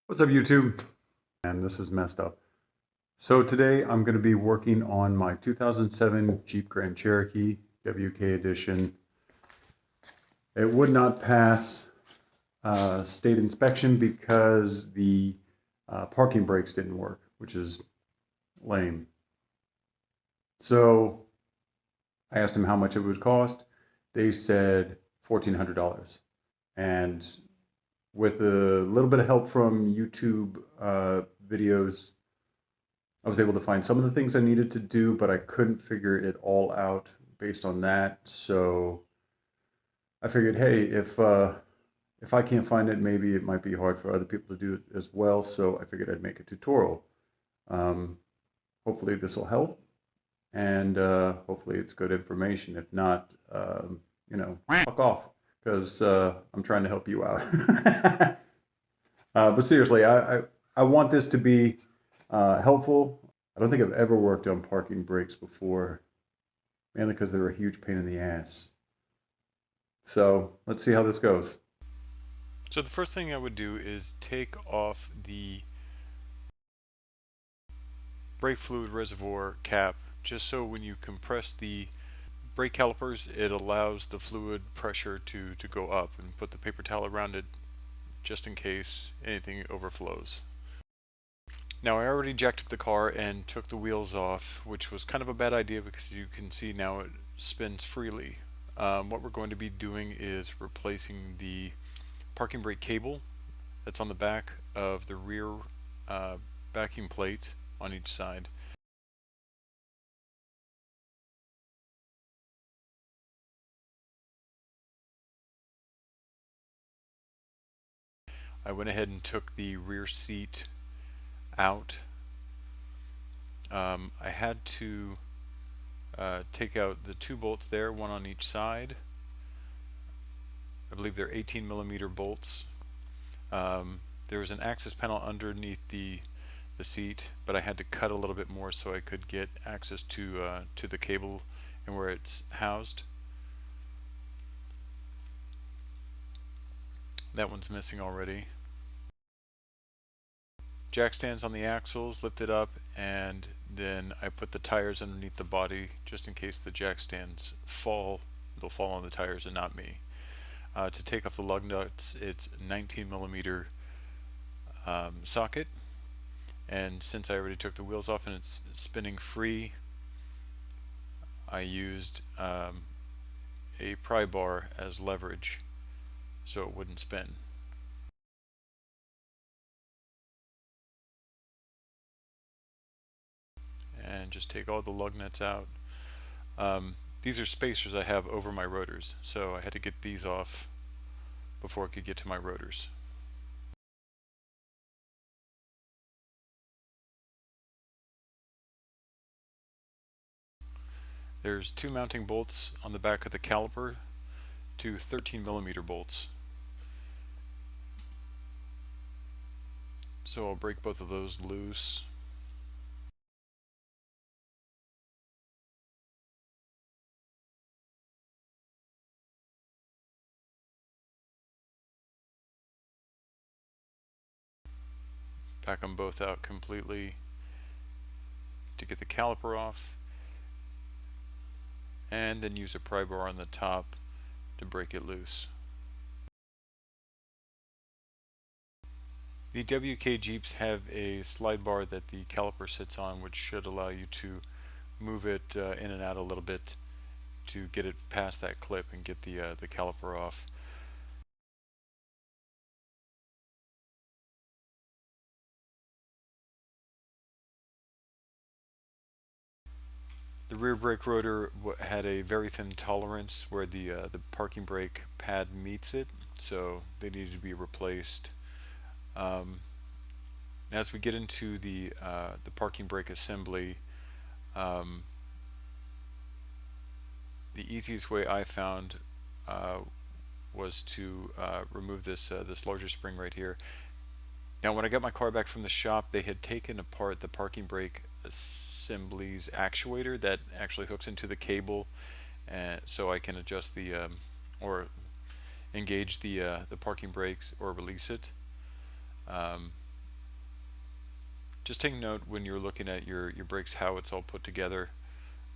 What's up, YouTube? And this is messed up. So today I'm going to be working on my 2007 Jeep Grand Cherokee WK edition. It would not pass state inspection because the parking brakes didn't work, which is lame. So I asked them how much it would cost. They said $1,400. And with a little bit of help from YouTube videos, I was able to find some of the things I needed to do, but I couldn't figure it all out based on that. So I figured, hey, if I can't find it, maybe it might be hard for other people to do it as well. So I figured I'd make a tutorial. Um, Hopefully this will help, and hopefully it's good information. If not, fuck off, because I'm trying to help you out. But seriously, I want this to be helpful. I don't think I've ever worked on parking brakes before, mainly because they're a huge pain in the ass. So let's see how this goes. So the first thing I would do is take off the brake fluid reservoir cap, just so when you compress the brake calipers it allows the fluid pressure to go up, and put the paper towel around it just in case anything overflows. Now I already jacked up the car and took the wheels off, which was kind of a bad idea because you can see now it spins freely. What we're going to be doing is replacing the parking brake cable that's on the back of the rear uh, backing plate on each side. I went ahead and took the rear seat out. I had to take out the two bolts there, one on each side. I believe they're 18 millimeter bolts. There was an access panel underneath the seat, but I had to cut a little bit more so I could get access to the cable and where it's housed. That one's missing already. Jack stands on the axles, lift it up, and then I put the tires underneath the body just in case the jack stands fall. They'll fall on the tires and not me. To take off the lug nuts, it's 19 millimeter socket, and since I already took the wheels off and it's spinning free, I used a pry bar as leverage so it wouldn't spin. And just take all the lug nuts out. These are spacers I have over my rotors, so I had to get these off before I could get to my rotors. There's two mounting bolts on the back of the caliper, two 13 millimeter bolts. So I'll break both of those loose. Pack them both out completely to get the caliper off, and then use a pry bar on the top to break it loose. The WK Jeeps have a slide bar that the caliper sits on, which should allow you to move it in and out a little bit to get it past that clip and get the caliper off. The rear brake rotor had a very thin tolerance where the parking brake pad meets it, so they needed to be replaced. Um, as we get into the parking brake assembly, um, the easiest way I found uh, was to remove this larger spring right here. Now, when I got my car back from the shop, they had taken apart the parking brake assembly's actuator that actually hooks into the cable, and so I can adjust or engage the parking brakes or release it. Um, Just take note when you're looking at your brakes how it's all put together.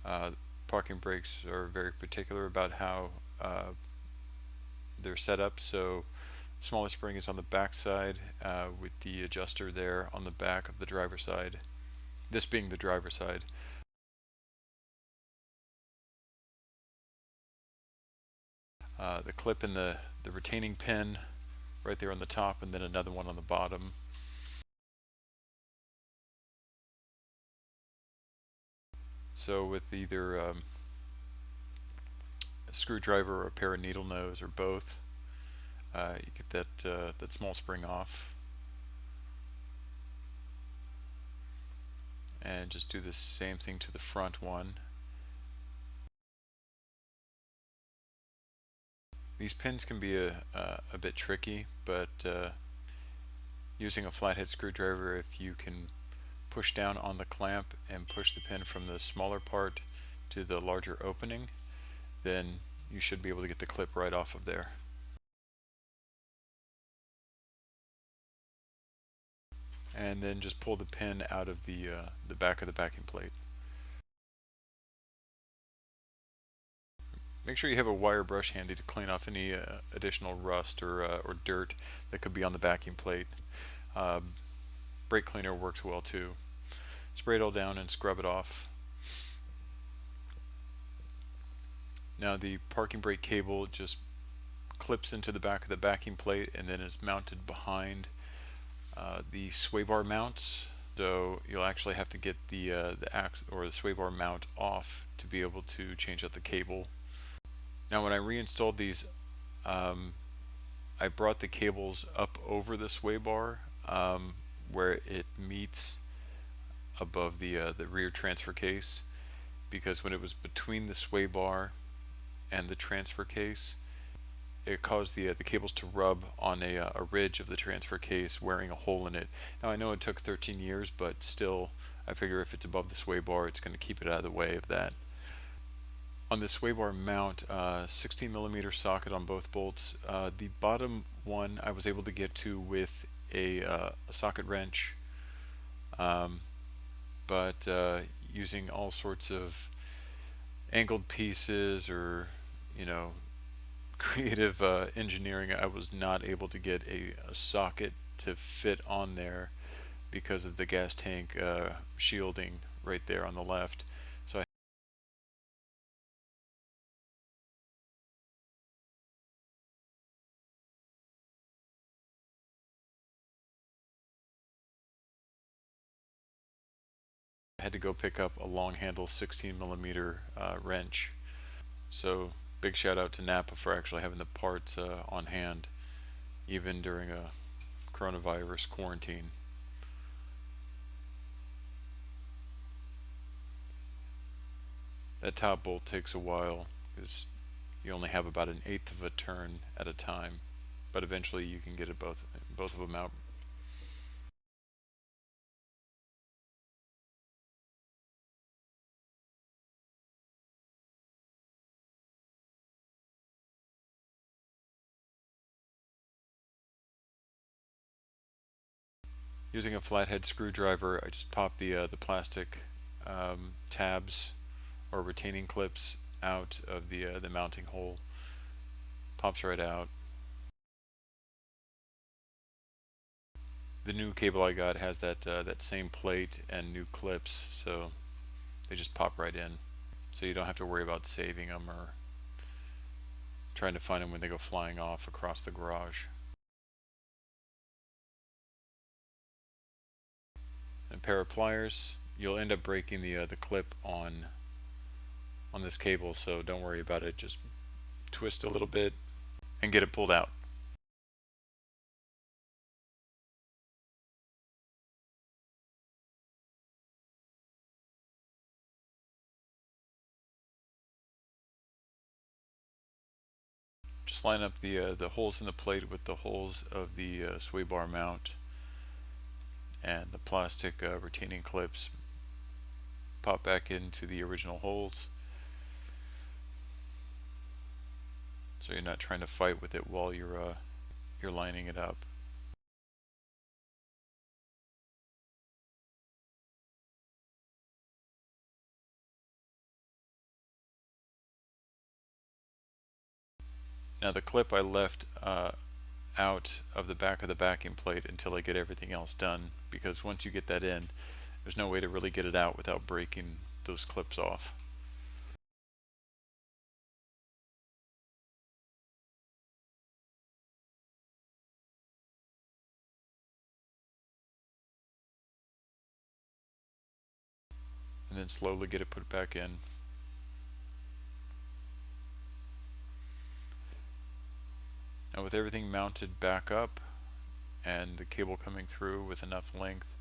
Uh, Parking brakes are very particular about how they're set up. So smallest spring is on the back side with the adjuster there on the back of the driver's side. This being the driver's side. The clip in the retaining pin right there on the top, and then another one on the bottom. So with either a screwdriver or a pair of needle nose or both, you get that small spring off. And just do the same thing to the front one. These pins can be a bit tricky, but using a flathead screwdriver, if you can push down on the clamp and push the pin from the smaller part to the larger opening, then you should be able to get the clip right off of there. And then just pull the pin out of the back of the backing plate. Make sure you have a wire brush handy to clean off any additional rust or dirt that could be on the backing plate. Brake cleaner works well too. Spray it all down and scrub it off. Now the parking brake cable just clips into the back of the backing plate and then is mounted behind the sway bar mounts. So you'll actually have to get the ax or the sway bar mount off to be able to change out the cable. Now when I reinstalled these, I brought the cables up over the sway bar where it meets above the rear transfer case, because when it was between the sway bar and the transfer case, it caused the cables to rub on a ridge of the transfer case, wearing a hole in it. Now I know it took 13 years, but still, I figure if it's above the sway bar, it's going to keep it out of the way of that. On the sway bar mount, 16 millimeter socket on both bolts. The bottom one I was able to get to with a socket wrench, but using all sorts of angled pieces or, you know, creative engineering, I was not able to get a socket to fit on there because of the gas tank shielding right there on the left. So I had to go pick up a long handle 16 millimeter wrench. So big shout out to Napa for actually having the parts on hand even during a coronavirus quarantine. That top bolt takes a while because you only have about an eighth of a turn at a time, but eventually you can get it both of them out. Using a flathead screwdriver, I just pop the plastic tabs or retaining clips out of the mounting hole. Pops right out. The new cable I got has that same plate and new clips, so they just pop right in. So you don't have to worry about saving them or trying to find them when they go flying off across the garage. And a pair of pliers. You'll end up breaking the clip on this cable, so don't worry about it. Just twist a little bit and get it pulled out. Just line up the holes in the plate with the holes of the sway bar mount, and the plastic retaining clips pop back into the original holes, so you're not trying to fight with it while you're lining it up. Now the clip I left out of the back of the backing plate until I get everything else done, because once you get that in, there's no way to really get it out without breaking those clips off. And then slowly get it put back in. Now with everything mounted back up and the cable coming through with enough length,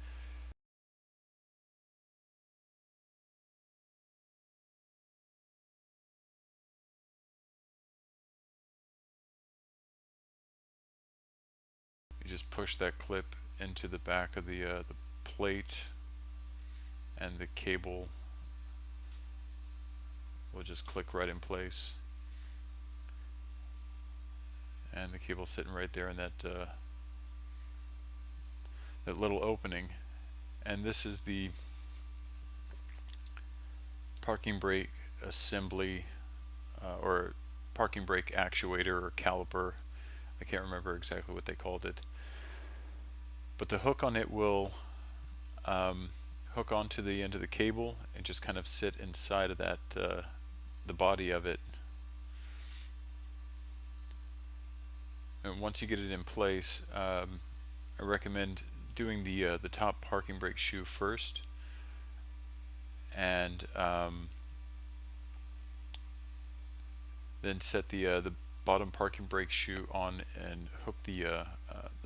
you just push that clip into the back of the plate, and the cable will just click right in place. And the cable sitting right there in that little opening. And this is the parking brake assembly, or parking brake actuator or caliper. I can't remember exactly what they called it. But the hook on it will hook onto the end of the cable and just kind of sit inside of that, the body of it. And once you get it in place, I recommend doing the top parking brake shoe first, and then set the bottom parking brake shoe on and hook the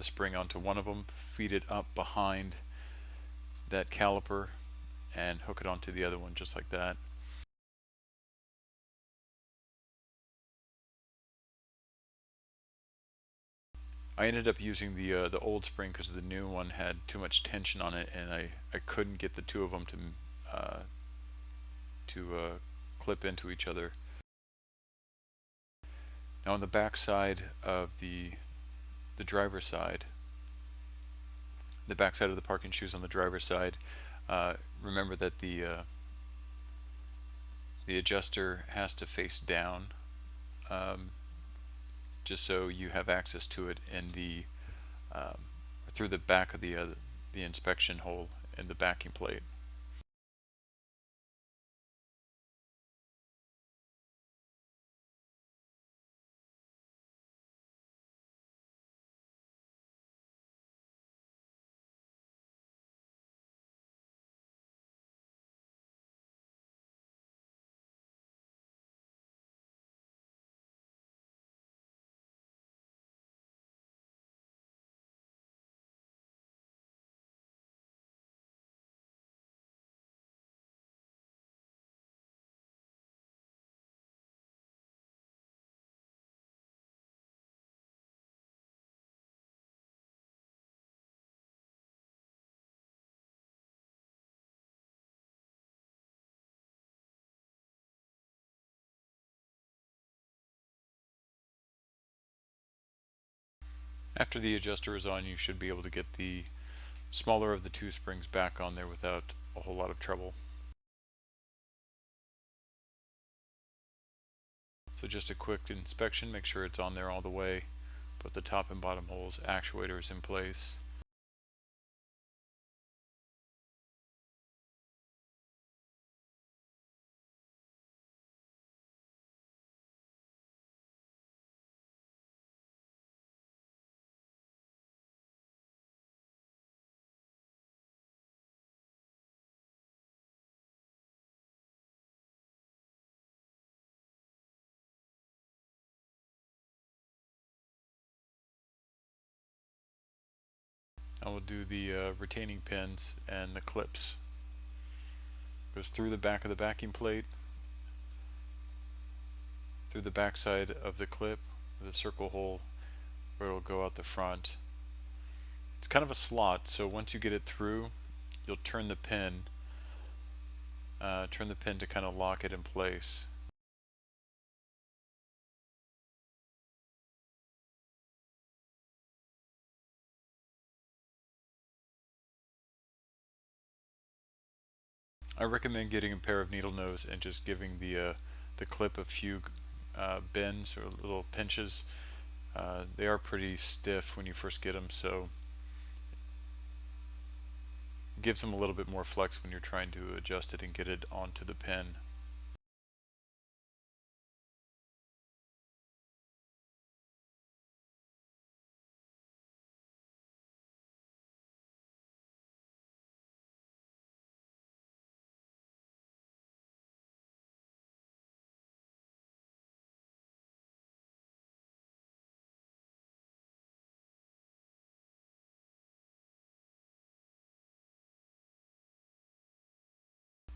spring onto one of them, feed it up behind that caliper, and hook it onto the other one just like that. I ended up using the old spring because the new one had too much tension on it, and I couldn't get the two of them to clip into each other. Now on the back side of the driver's side, the back side of the parking shoes on the driver's side, remember that the adjuster has to face down, um, just so you have access to it in um, through the back of the inspection hole in the backing plate. After the adjuster is on, you should be able to get the smaller of the two springs back on there without a whole lot of trouble. So just a quick inspection, make sure it's on there all the way. Put the top and bottom holes, actuators in place. I will do the retaining pins and the clips. Goes through the back of the backing plate, through the back side of the clip with a circle hole where it will go out the front. It's kind of a slot, so once you get it through, you'll turn the pin to kind of lock it in place. I recommend getting a pair of needle nose and just giving the clip a few bends or little pinches. They are pretty stiff when you first get them, so it gives them a little bit more flex when you're trying to adjust it and get it onto the pin.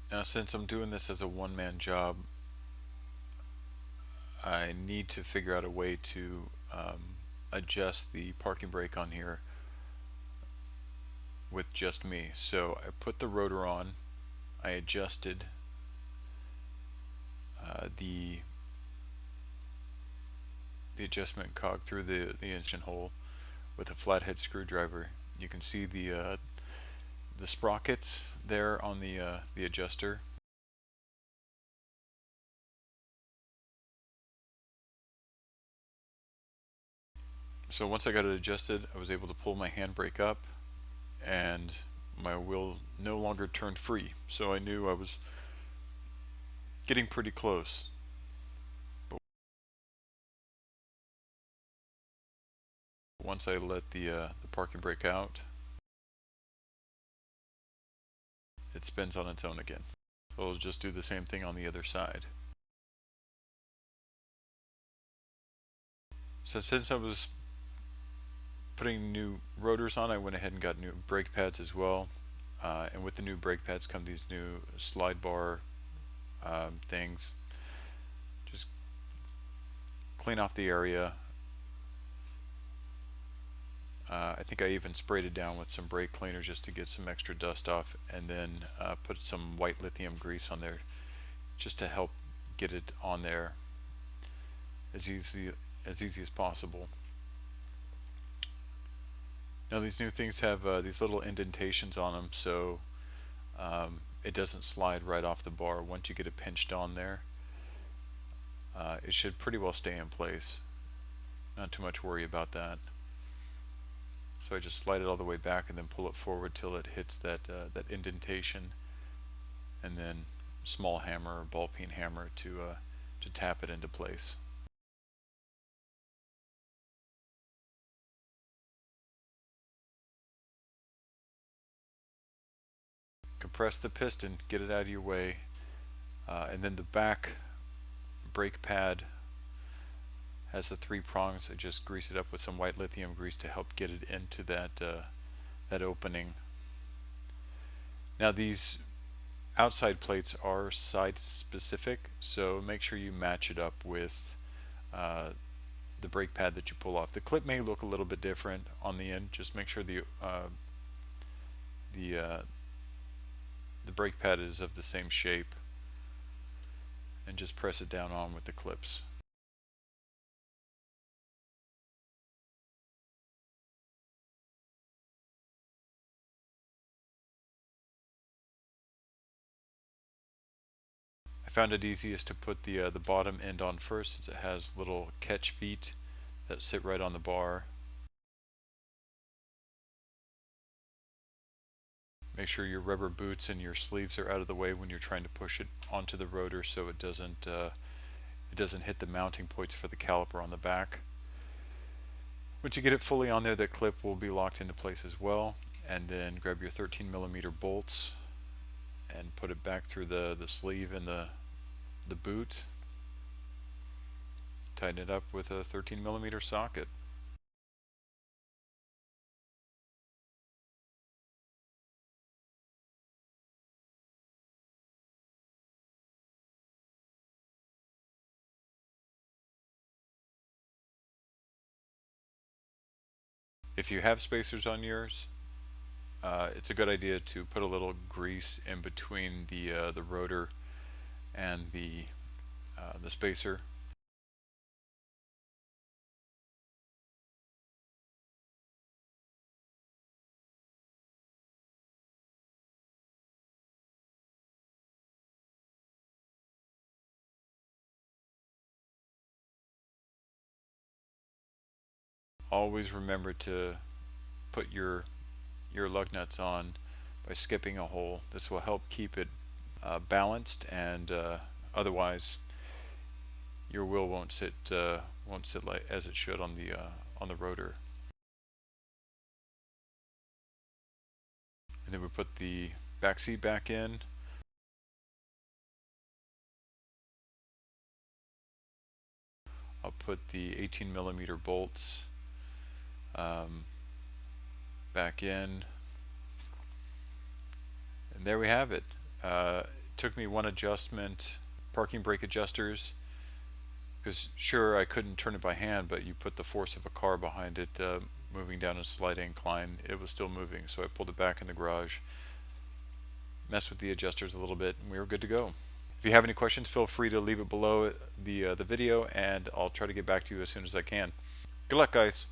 Now, since I'm doing this as a one-man job, I need to figure out a way to adjust the parking brake on here with just me. So I put the rotor on, I adjusted the adjustment cog through the engine hole with a flathead screwdriver. You can see the sprockets there on the adjuster. So once I got it adjusted, I was able to pull my handbrake up, and my wheel no longer turned free. So I knew I was getting pretty close. But once I let the parking brake out, it spins on its own again. So I'll just do the same thing on the other side. So since I was putting new rotors on, I went ahead and got new brake pads as well. And with the new brake pads come these new slide bar things. Just clean off the area. I think I even sprayed it down with some brake cleaner just to get some extra dust off, and then put some white lithium grease on there just to help get it on there as easy as possible. Now these new things have these little indentations on them, so it doesn't slide right off the bar. Once you get it pinched on there, it should pretty well stay in place. Not too much worry about that. So I just slide it all the way back and then pull it forward till it hits that indentation, and then small hammer or ball peen hammer to tap it into place. Compress the piston, get it out of your way, and then the back brake pad has the 3 prongs. I just grease it up with some white lithium grease to help get it into that opening. Now these outside plates are side specific, so make sure you match it up with the brake pad that you pull off. The clip may look a little bit different on the end. Just make sure the uh, the brake pad is of the same shape, and just press it down on with the clips. I found it easiest to put the bottom end on first, since it has little catch feet that sit right on the bar. Make sure your rubber boots and your sleeves are out of the way when you're trying to push it onto the rotor, so it doesn't hit the mounting points for the caliper on the back. Once you get it fully on there, that clip will be locked into place as well. And then grab your 13mm bolts and put it back through the sleeve and the boot. Tighten it up with a 13mm socket. If you have spacers on yours, it's a good idea to put a little grease in between the rotor and the spacer. always remember to put your lug nuts on by skipping a hole. This will help keep it balanced, and otherwise your wheel won't sit like as it should on the rotor. And then we put the back seat back in. I'll put the 18mm bolts back in, and there we have it. It took me one adjustment, parking brake adjusters, because sure, I couldn't turn it by hand, but you put the force of a car behind it, moving down a slight incline, it was still moving, so I pulled it back in the garage, messed with the adjusters a little bit, and we were good to go. If you have any questions, feel free to leave it below the video, and I'll try to get back to you as soon as I can. Good luck, guys.